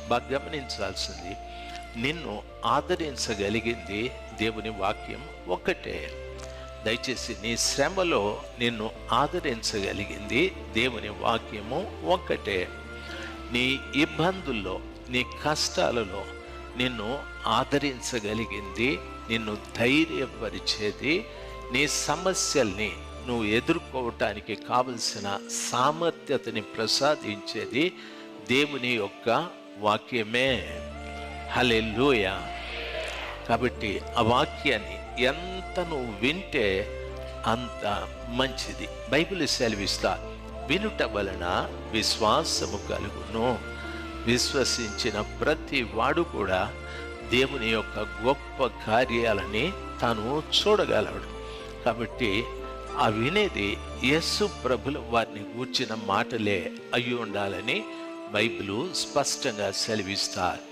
బాగా గమనించాల్సింది, నిన్ను ఆదరించగలిగింది దేవుని వాక్యం ఒక్కటే. దయచేసి నీ శ్రమలో నిన్ను ఆదరించగలిగింది దేవుని వాక్యము ఒక్కటే. నీ ఇబ్బందుల్లో, నీ కష్టాలలో నిన్ను ఆదరించగలిగింది, నిన్ను ధైర్యపరిచేది, నీ సమస్యల్ని నువ్వు ఎదుర్కోవటానికి కావలసిన సామర్థ్యతని ప్రసాదించేది దేవుని యొక్క వాక్యమే. హల్లెలూయా. కాబట్టి ఆ వాక్యాన్ని ఎంత నువ్వు వింటే అంత మంచిది. బైబిల్ సెలవిస్తా, వినుట వలన విశ్వాసము కలుగును. విశ్వసించిన ప్రతి వాడు కూడా దేవుని యొక్క గొప్ప కార్యాలని తాను చూడగలడు. కాబట్టి ఆ వినేది యేసు ప్రభుల వారిని గూర్చిన మాటలే అయి ఉండాలని బైబిలు స్పష్టంగా సెలవిస్తారు.